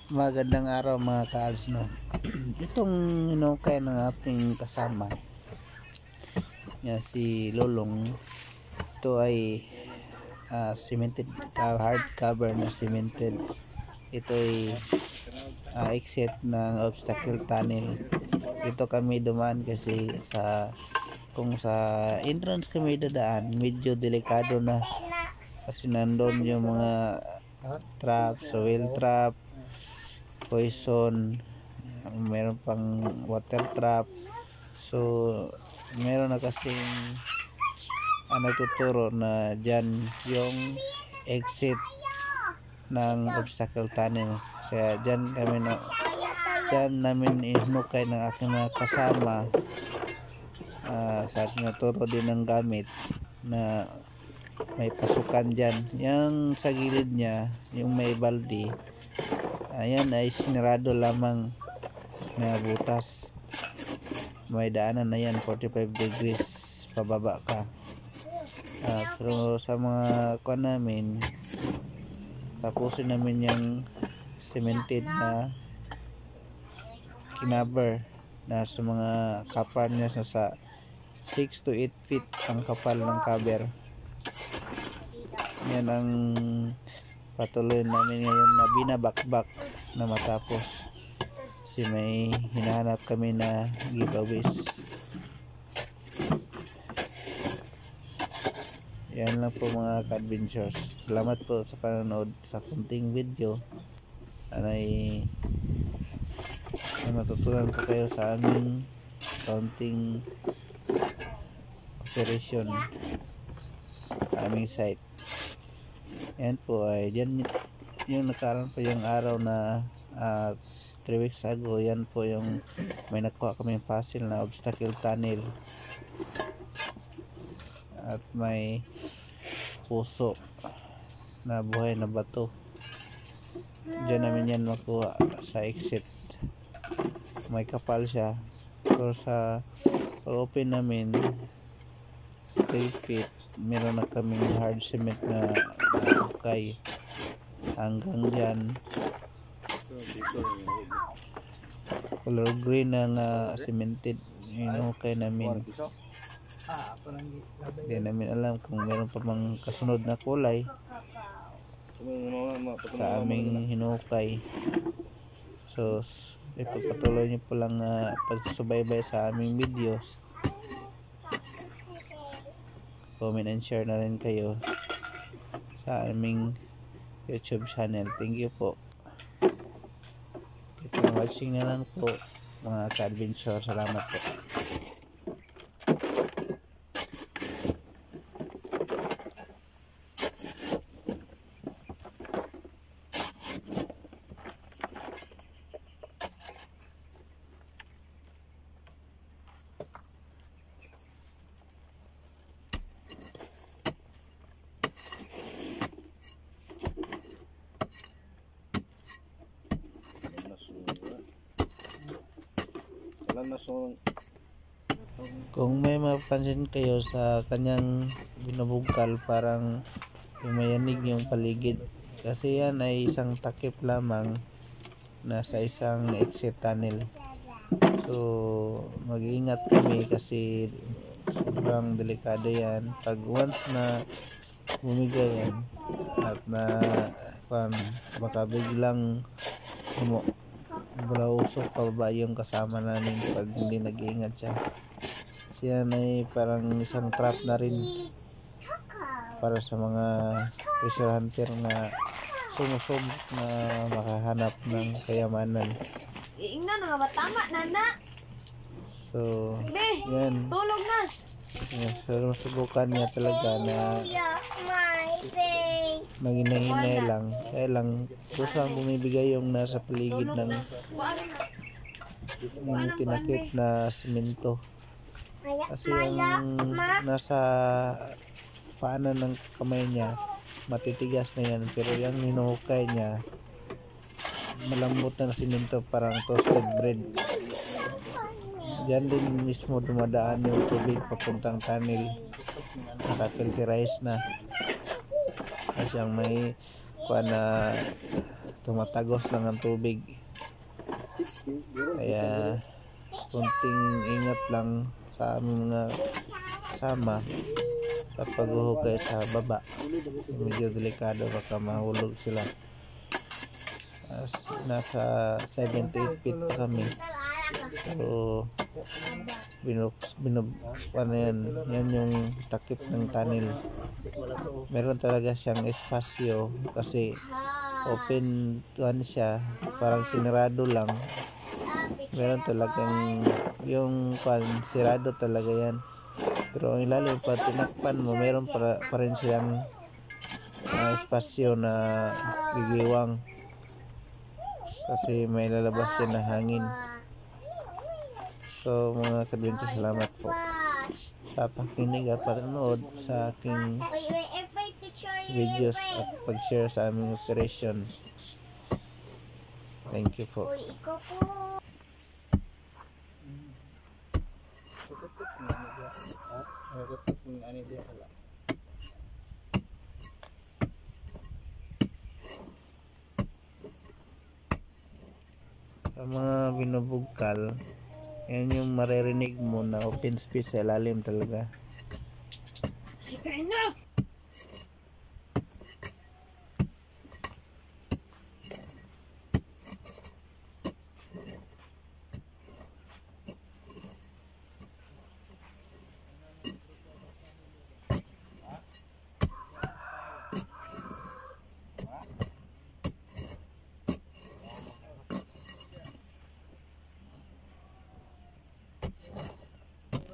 Magandang araw mga ka-ads, no. Itong hinukay ng ating kasama si Lolong, ito ay cemented, hard cover na cemented. Ito ay exit ng obstacle tunnel. Dito kami dumaan kasi kung sa entrance kami dadaan, medyo delikado na kasi nandun yung mga traps, oil trap, poison, meron pang water trap. So meron na kasing nagtuturo na dyan yung exit ng obstacle tunnel, kaya dyan namin inukay ng aking mga kasama. Sa tinuturo din ng gamit na may pasukan dyan. Yung sa gilid niya, yung may baldi, ayan ay sinarado lamang na butas. May daanan na yan, 45 degrees pababa ka. Pero sa mga kuan namin, tapusin namin yung cemented na kinaber na sa mga kapar niya sa 6 to 8 feet ang kapal ng cover. Yan ang patuloy namin ngayon na binabakbak na matapos, kasi may hinahanap kami na giveaways. Yan lang po mga ka-adventures. Salamat po sa panonood sa kunting video. Ay matutunan po kayo sa aming counting operation, aming site. Yan po ay dyan yung nakaroon po yung araw na 3 weeks ago. Yan po yung may nakuha kami puzzle na obstacle tunnel at may puso na buhay na bato. Diyan namin yan makuha sa exit. May kapal siya, pero sa open namin 3 feet, meron na kaming hard cement na ukay hanggang dyan. Color green ng cemented yung ukay namin. Hindi namin alam kung meron pa mang kasunod na kulay sa aming hinukay. So ipagpatuloy nyo po lang pagsubaybay sa aming videos. Comment and share na rin kayo sa aming YouTube channel. Thank you po. Keep on watching na lang po mga ka-adventure. Salamat po. Kung may mapansin kayo sa kanyang binubungkal, parang mayanig yung paligid, kasi yan ay isang takip lamang na sa isang exit tunnel. So mag-iingat kami kasi sobrang delikado yan. Pag once na bumiga yan at baka biglang usok pababa yung kasama namin pag hindi nag-iingat siya. Siya ay parang isang trap na rin para sa mga treasure hunter na sumusubok na makahanap ng kayamanan. Iingnan nga matama nana. So yan, Tulog na. so subukan niya talaga na maghinay lang. Kaya lang kusang bumibigay yung nasa paligid ng tinakip na simento, kasi yung nasa paanan ng kamay niya matitigas na yan, pero yung hinuhukay niya malambot na simento, parang toasted bread. Diyan din mismo dumadaan yung tubig papuntang tunnel, nakafilterize na. Kasi ang may tumatagos lang ang tubig. Kaya kunting ingat lang sa aming mga kasama sa paghuhukay sa baba. Medyo delikado, baka mahulog sila. Nasa 78 feet kami. So ano yan yung takip ng tunnel. Meron talaga siyang espasyo kasi open tuan siya, parang sinarado lang. Meron talagang yung sirado talaga yan, pero ang ilalim pa tinakpan mo, meron pa rin siyang espasyo na gigiwang kasi may lalabas din na hangin. So mga ka-adventure, salamat po sa pakikinig at panonood sa aking videos at pag-share sa aming operation. Thank you po. Sa mga binubugkal, yan yung maririnig mo na open space sa ilalim talaga. Sikay na!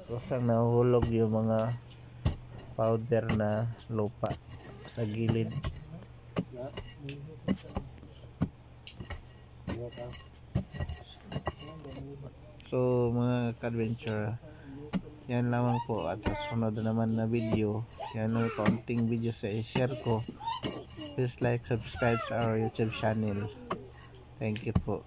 Kusang nahuhulog yung mga powder na lupa sa gilid. So mga ka-adventure, yan lamang po, at sa sunod na naman na video, yan ang kaunting video sa i-share ko. Please like, subscribe sa our YouTube channel. Thank you po.